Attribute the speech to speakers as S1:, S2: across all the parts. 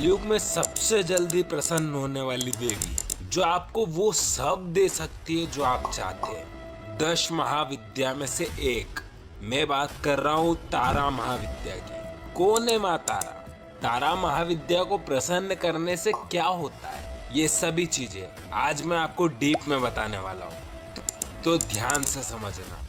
S1: कलयुग में सबसे जल्दी प्रसन्न होने वाली देवी, जो आपको वो सब दे सकती है जो आप चाहते हैं। 10 महाविद्या में से एक, मैं बात कर रहा हूँ तारा महाविद्या की। कौन है माँ तारा? तारा महाविद्या को प्रसन्न करने से क्या होता है, ये सभी चीजें आज मैं आपको डीप में बताने वाला हूँ, तो ध्यान से समझना।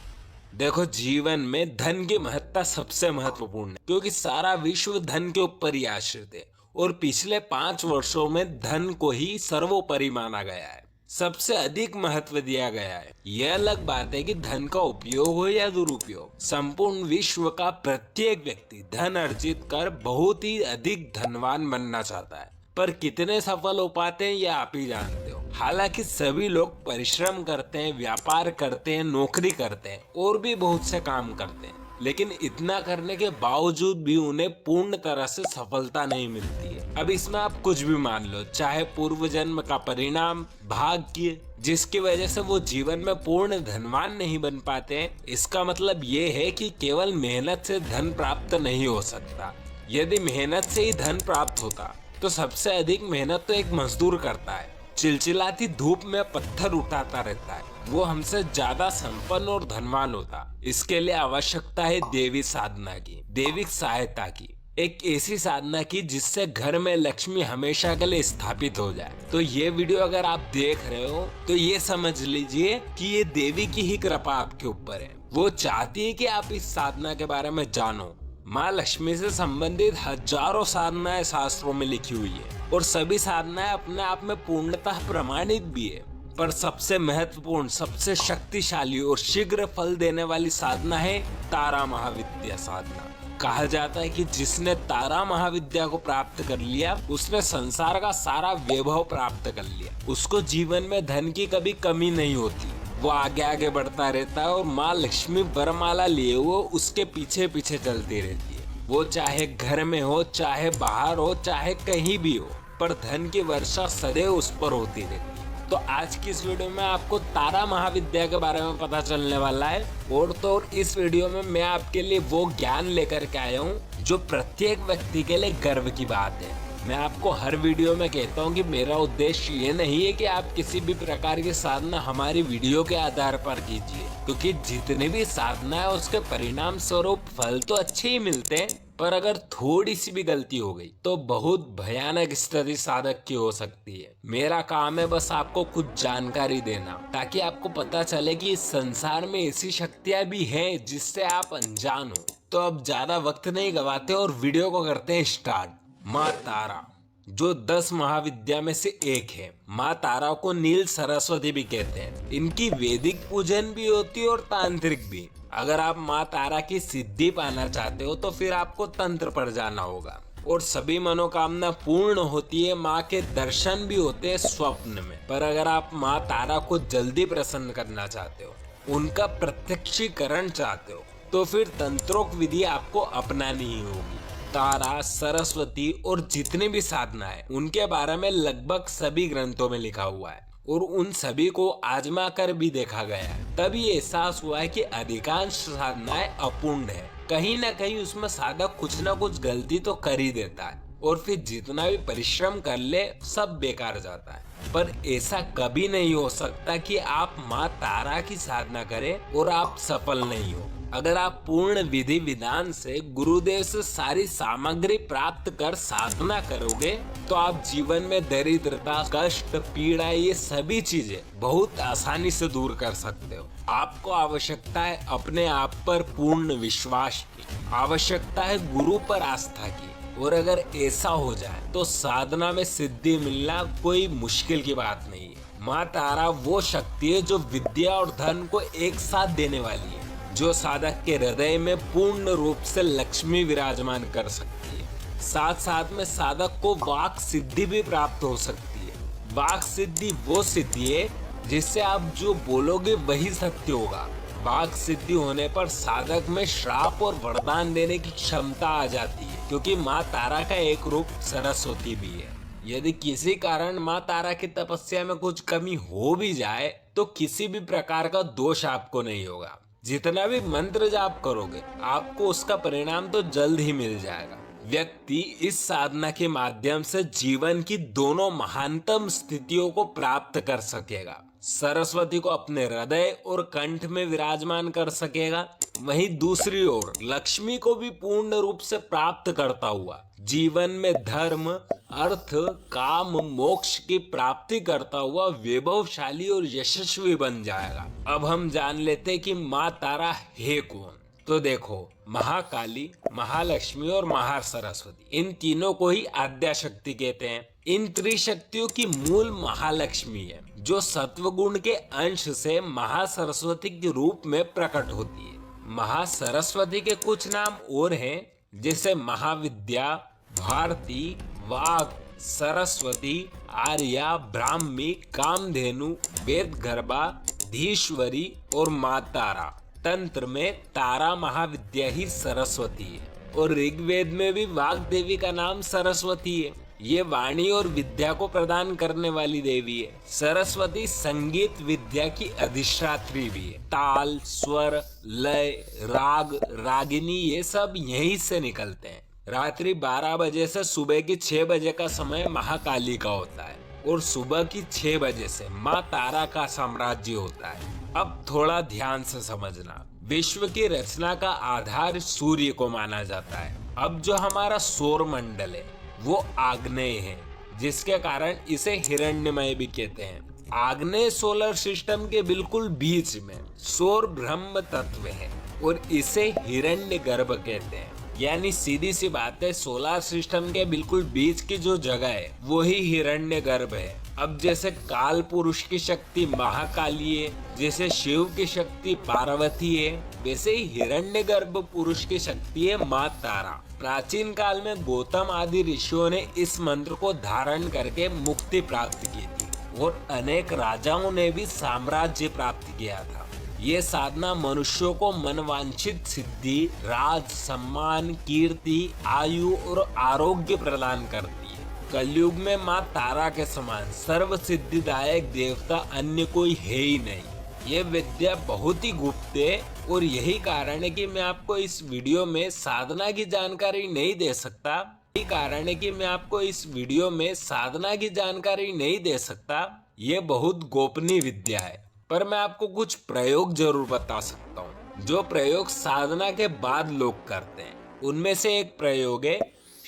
S1: देखो, जीवन में धन की महत्ता सबसे महत्वपूर्ण है, क्योंकि सारा विश्व धन के ऊपर ही आश्रित है और पिछले 5 वर्षों में धन को ही सर्वोपरि माना गया है, सबसे अधिक महत्व दिया गया है। यह अलग बात है कि धन का उपयोग हो या दुरुपयोग, संपूर्ण विश्व का प्रत्येक व्यक्ति धन अर्जित कर बहुत ही अधिक धनवान बनना चाहता है, पर कितने सफल हो पाते हैं ये आप ही जानते हो। हालांकि सभी लोग परिश्रम करते हैं, व्यापार करते हैं, नौकरी करते हैं और भी बहुत से काम करते हैं, लेकिन इतना करने के बावजूद भी उन्हें पूर्ण तरह से सफलता नहीं मिलती है। अब इसमें आप कुछ भी मान लो, चाहे पूर्व जन्म का परिणाम, भाग्य, जिसकी वजह से वो जीवन में पूर्ण धनवान नहीं बन पाते हैं। इसका मतलब ये है कि केवल मेहनत से धन प्राप्त नहीं हो सकता। यदि मेहनत से ही धन प्राप्त होता तो सबसे अधिक मेहनत तो एक मजदूर करता है, चिलचिलाती धूप में पत्थर उठाता रहता है, वो हमसे ज्यादा संपन्न और धनवान होता। इसके लिए आवश्यकता है देवी साधना की, देविक सहायता की, एक ऐसी साधना की जिससे घर में लक्ष्मी हमेशा के लिए स्थापित हो जाए। तो ये वीडियो अगर आप देख रहे हो तो ये समझ लीजिए कि ये देवी की ही कृपा आपके ऊपर है। वो चाहती है कि आप इस साधना के बारे में जानो। माँ लक्ष्मी से संबंधित हजारों साधनाएं शास्त्रों में लिखी हुई है और सभी साधनाएं अपने आप में पूर्णतः प्रमाणित भी है, पर सबसे महत्वपूर्ण, सबसे शक्तिशाली और शीघ्र फल देने वाली साधना है तारा महाविद्या साधना। कहा जाता है कि जिसने तारा महाविद्या को प्राप्त कर लिया उसने संसार का सारा वैभव प्राप्त कर लिया। उसको जीवन में धन की कभी कमी नहीं होती, वो आगे आगे बढ़ता रहता है और माँ लक्ष्मी वरमाला लिए वो उसके पीछे पीछे चलती रहती है। वो चाहे घर में हो, चाहे बाहर हो, चाहे कहीं भी हो, पर धन की वर्षा सदैव उस पर होती रहती है। तो आज की इस वीडियो में आपको तारा महाविद्या के बारे में पता चलने वाला है, और तो और इस वीडियो में मैं आपके लिए वो ज्ञान लेकर के आया हूँ जो प्रत्येक व्यक्ति के लिए गर्व की बात है। मैं आपको हर वीडियो में कहता हूँ कि मेरा उद्देश्य ये नहीं है कि आप किसी भी प्रकार की साधना हमारी वीडियो के आधार पर कीजिए, क्योंकि जितनी भी साधना है उसके परिणाम स्वरूप फल तो अच्छे ही मिलते हैं, पर अगर थोड़ी सी भी गलती हो गई तो बहुत भयानक स्थिति साधक की हो सकती है। मेरा काम है बस आपको कुछ जानकारी देना, ताकि आपको पता चले कि इस संसार में ऐसी शक्तियां भी हैं जिससे आप अनजान हो। तो अब ज्यादा वक्त नहीं गवाते और वीडियो को करते हैं स्टार्ट। माँ तारा, जो 10 महाविद्या में से एक है। माँ तारा को नील सरस्वती भी कहते हैं। इनकी वैदिक पूजन भी होती है और तांत्रिक भी। अगर आप माँ तारा की सिद्धि पाना चाहते हो तो फिर आपको तंत्र पर जाना होगा, और सभी मनोकामना पूर्ण होती है। माँ के दर्शन भी होते हैं स्वप्न में। पर अगर आप माँ तारा को जल्दी प्रसन्न करना चाहते हो, उनका प्रत्यक्षीकरण चाहते हो, तो फिर तंत्रोक्त विधि आपको अपनानी ही होगी। तारा, सरस्वती और जितनी भी साधना है उनके बारे में लगभग सभी ग्रंथों में लिखा हुआ है, और उन सभी को आजमा कर भी देखा गया है। तभी एहसास हुआ है कि अधिकांश साधनाएं अपूर्ण है। कहीं ना कहीं उसमें साधक कुछ ना कुछ गलती तो कर ही देता है, और फिर जितना भी परिश्रम कर ले सब बेकार जाता है। पर ऐसा कभी नहीं हो सकता कि आप माँ तारा की साधना करें और आप सफल नहीं हो। अगर आप पूर्ण विधि विधान से गुरुदेव से सारी सामग्री प्राप्त कर साधना करोगे तो आप जीवन में दरिद्रता, कष्ट, पीड़ा, ये सभी चीजें बहुत आसानी से दूर कर सकते हो। आपको आवश्यकता है अपने आप पर पूर्ण विश्वास की, आवश्यकता है गुरु पर आस्था की, और अगर ऐसा हो जाए तो साधना में सिद्धि मिलना कोई मुश्किल की बात नहीं है। माँ तारा वो शक्ति है जो विद्या और धन को एक साथ देने वाली है, जो साधक के हृदय में पूर्ण रूप से लक्ष्मी विराजमान कर सकती है। साथ साथ में साधक को वाक सिद्धि भी प्राप्त हो सकती है। वाक सिद्धि वो सिद्धि है जिससे आप जो बोलोगे वही सत्य होगा। वाक सिद्धि होने पर साधक में श्राप और वरदान देने की क्षमता आ जाती है, क्योंकि माँ तारा का एक रूप सरस्वती भी है। यदि किसी कारण माँ तारा की तपस्या में कुछ कमी हो भी जाए तो किसी भी प्रकार का दोष आपको नहीं होगा। जितना भी मंत्र जाप करोगे आपको उसका परिणाम तो जल्द ही मिल जाएगा। व्यक्ति इस साधना के माध्यम से जीवन की दोनों महानतम स्थितियों को प्राप्त कर सकेगा। सरस्वती को अपने हृदय और कंठ में विराजमान कर सकेगा, वहीं दूसरी ओर लक्ष्मी को भी पूर्ण रूप से प्राप्त करता हुआ जीवन में धर्म, अर्थ, काम, मोक्ष की प्राप्ति करता हुआ वैभवशाली और यशस्वी बन जाएगा। अब हम जान लेते कि माँ तारा है कौन। तो देखो, महाकाली, महालक्ष्मी और महासरस्वती, इन तीनों को ही आद्या शक्ति कहते हैं। इन त्रिशक्तियों की मूल महालक्ष्मी है, जो सत्वगुण के अंश से महासरस्वती के रूप में प्रकट होती है। महासरस्वती के कुछ नाम और हैं, जैसे महाविद्या, भारती, वाग, सरस्वती, आर्या, ब्राह्मी, कामधेनु, वेदगर्भा, धीश्वरी और माँ तारा। तंत्र में तारा महाविद्या ही सरस्वती है और ऋग्वेद में भी वाग देवी का नाम सरस्वती है। ये वाणी और विद्या को प्रदान करने वाली देवी है। सरस्वती संगीत विद्या की अधिष्ठात्री भी है। ताल, स्वर, लय, राग, रागिनी, ये सब यहीं से निकलते हैं। रात्रि 12 बजे से सुबह की 6 बजे का समय महाकाली का होता है और सुबह की 6 बजे से माँ तारा का साम्राज्य होता है। अब थोड़ा ध्यान से समझना, विश्व की रचना का आधार सूर्य को माना जाता है। अब जो हमारा सौर मंडल है वो आग्नेय है, जिसके कारण इसे हिरण्यमय भी कहते हैं। आग्नेय सोलर सिस्टम के बिल्कुल बीच में सौर ब्रह्म तत्व है और इसे हिरण्यगर्भ कहते हैं। यानी सीधी सी बात है, सोलर सिस्टम के बिल्कुल बीच की जो जगह है वो ही हिरण्यगर्भ है। अब जैसे काल पुरुष की शक्ति महाकाली है, जैसे शिव की शक्ति पार्वती है, वैसे ही हिरण्यगर्भ पुरुष की शक्ति है माँ तारा। प्राचीन काल में गौतम आदि ऋषियों ने इस मंत्र को धारण करके मुक्ति प्राप्त की थी और अनेक राजाओं ने भी साम्राज्य प्राप्त किया था। ये साधना मनुष्यों को मनवांछित सिद्धि, राज, सम्मान, कीर्ति, आयु और आरोग्य प्रदान करती है। कलयुग में माँ तारा के समान सर्व सिद्धिदायक देवता अन्य कोई है ही नहीं। ये विद्या बहुत ही गुप्त है और यही कारण है कि मैं आपको इस वीडियो में साधना की जानकारी नहीं दे सकता। यही कारण है कि मैं आपको इस वीडियो में साधना की जानकारी नहीं दे सकता। ये बहुत गोपनीय विद्या है, पर मैं आपको कुछ प्रयोग जरूर बता सकता हूँ, जो प्रयोग साधना के बाद लोग करते हैं। उनमें से एक प्रयोग है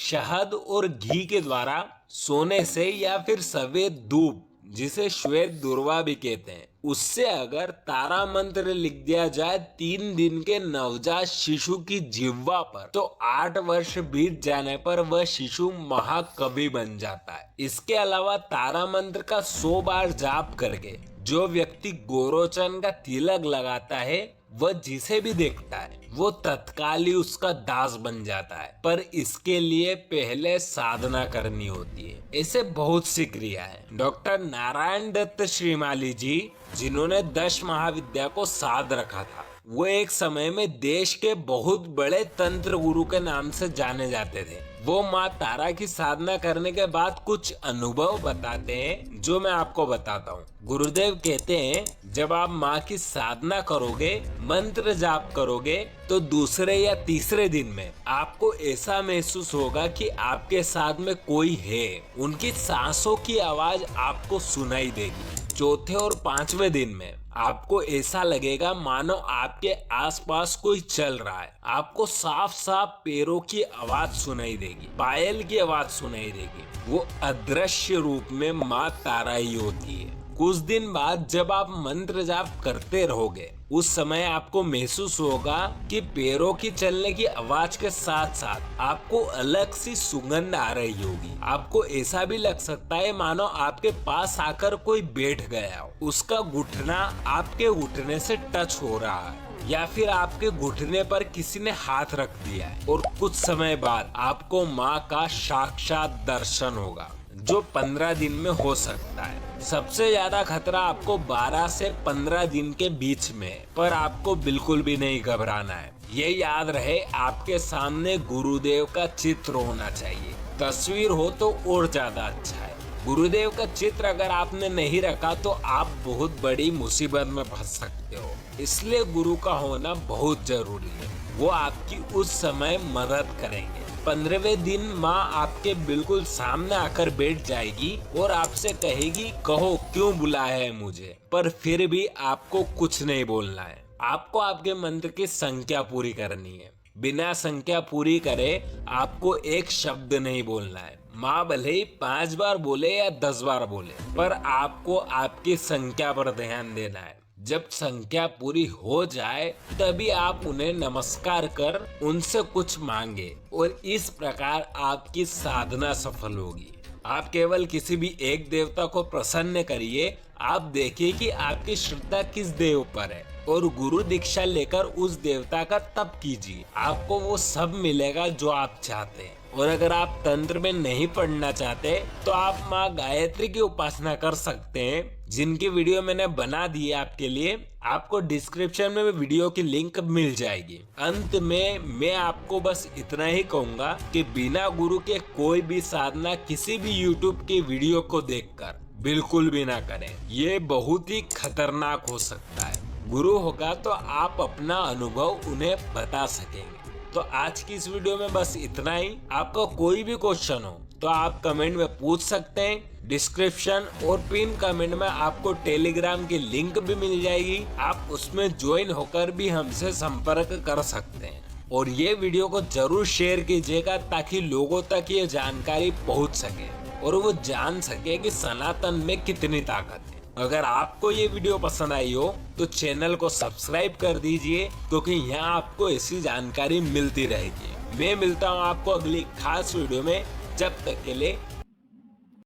S1: शहद और घी के द्वारा सोने से या फिर सफेद दूब, जिसे श्वेत दुर्वा भी कहते हैं, उससे अगर तारा मंत्र लिख दिया जाए 3 दिन के नवजात शिशु की जिह्वा पर, तो 8 वर्ष बीत जाने पर वह शिशु महाकवि बन जाता है। इसके अलावा तारा मंत्र का 100 बार जाप करके जो व्यक्ति गोरोचन का तिलक लगाता है, वह जिसे भी देखता है वो तत्काल ही उसका दास बन जाता है। पर इसके लिए पहले साधना करनी होती है। ऐसे बहुत सी क्रिया है। डॉक्टर नारायण दत्त श्रीमाली जी, जिन्होंने 10 महाविद्या को साध रखा था, वो एक समय में देश के बहुत बड़े तंत्र गुरु के नाम से जाने जाते थे। वो माँ तारा की साधना करने के बाद कुछ अनुभव बताते हैं, जो मैं आपको बताता हूँ। गुरुदेव कहते हैं, जब आप माँ की साधना करोगे, मंत्र जाप करोगे, तो दूसरे या तीसरे दिन में आपको ऐसा महसूस होगा कि आपके साथ में कोई है। उनकी सांसों की आवाज आपको सुनाई देगी। चौथे और 5वें दिन में आपको ऐसा लगेगा मानो आपके आसपास कोई चल रहा है। आपको साफ साफ पैरों की आवाज सुनाई देगी, पायल की आवाज सुनाई देगी। वो अदृश्य रूप में माँ तारा ही होती है। कुछ दिन बाद जब आप मंत्र जाप करते रहोगे, उस समय आपको महसूस होगा कि पैरों की चलने की आवाज के साथ साथ आपको अलग सी सुगंध आ रही होगी। आपको ऐसा भी लग सकता है मानो आपके पास आकर कोई बैठ गया हो। उसका घुटना आपके घुटने से टच हो रहा है, या फिर आपके घुटने पर किसी ने हाथ रख दिया है। और कुछ समय बाद आपको माँ का साक्षात दर्शन होगा, जो 15 दिन में हो सकता है। सबसे ज्यादा खतरा आपको 12 से 15 दिन के बीच में है, पर आपको बिल्कुल भी नहीं घबराना है। ये याद रहे, आपके सामने गुरुदेव का चित्र होना चाहिए। तस्वीर हो तो और ज्यादा अच्छा है। गुरुदेव का चित्र अगर आपने नहीं रखा तो आप बहुत बड़ी मुसीबत में फंस सकते हो। इसलिए गुरु का होना बहुत जरूरी है। वो आपकी उस समय मदद करेंगे। 15वें दिन माँ आपके बिल्कुल सामने आकर बैठ जाएगी और आपसे कहेगी, कहो क्यों बुलाया है मुझे। पर फिर भी आपको कुछ नहीं बोलना है। आपको आपके मंत्र की संख्या पूरी करनी है। बिना संख्या पूरी करे आपको एक शब्द नहीं बोलना है। माँ भले ही 5 बार बोले या 10 बार बोले, पर आपको आपकी संख्या पर ध्यान देना है। जब संख्या पूरी हो जाए तभी आप उन्हें नमस्कार कर उनसे कुछ मांगे और इस प्रकार आपकी साधना सफल होगी। आप केवल किसी भी एक देवता को प्रसन्न करिए। आप देखिए कि आपकी श्रद्धा किस देव पर है और गुरु दीक्षा लेकर उस देवता का तप कीजिए। आपको वो सब मिलेगा जो आप चाहते हैं। और अगर आप तंत्र में नहीं पढ़ना चाहते तो आप माँ गायत्री की उपासना कर सकते हैं, जिनकी वीडियो मैंने बना दी है आपके लिए। आपको डिस्क्रिप्शन में वीडियो की लिंक मिल जाएगी। अंत में मैं आपको बस इतना ही कहूंगा कि बिना गुरु के कोई भी साधना किसी भी यूट्यूब की वीडियो को देखकर बिल्कुल भी ना करें। ये बहुत ही खतरनाक हो सकता है। गुरु होगा तो आप अपना अनुभव उन्हें बता सकेंगे। तो आज की इस वीडियो में बस इतना ही। आपका कोई भी क्वेश्चन हो तो आप कमेंट में पूछ सकते हैं। डिस्क्रिप्शन और पिन कमेंट में आपको टेलीग्राम की लिंक भी मिल जाएगी। आप उसमें ज्वाइन होकर भी हमसे संपर्क कर सकते हैं। और ये वीडियो को जरूर शेयर कीजिएगा ताकि लोगों तक ये जानकारी पहुंच सके और वो जान सके कि सनातन में कितनी ताकत है। अगर आपको ये वीडियो पसंद आई हो तो चैनल को सब्सक्राइब कर दीजिए, क्योंकि यहाँ आपको ऐसी जानकारी मिलती रहेगी। मैं मिलता हूँ आपको अगली खास वीडियो में। जब तक के लिए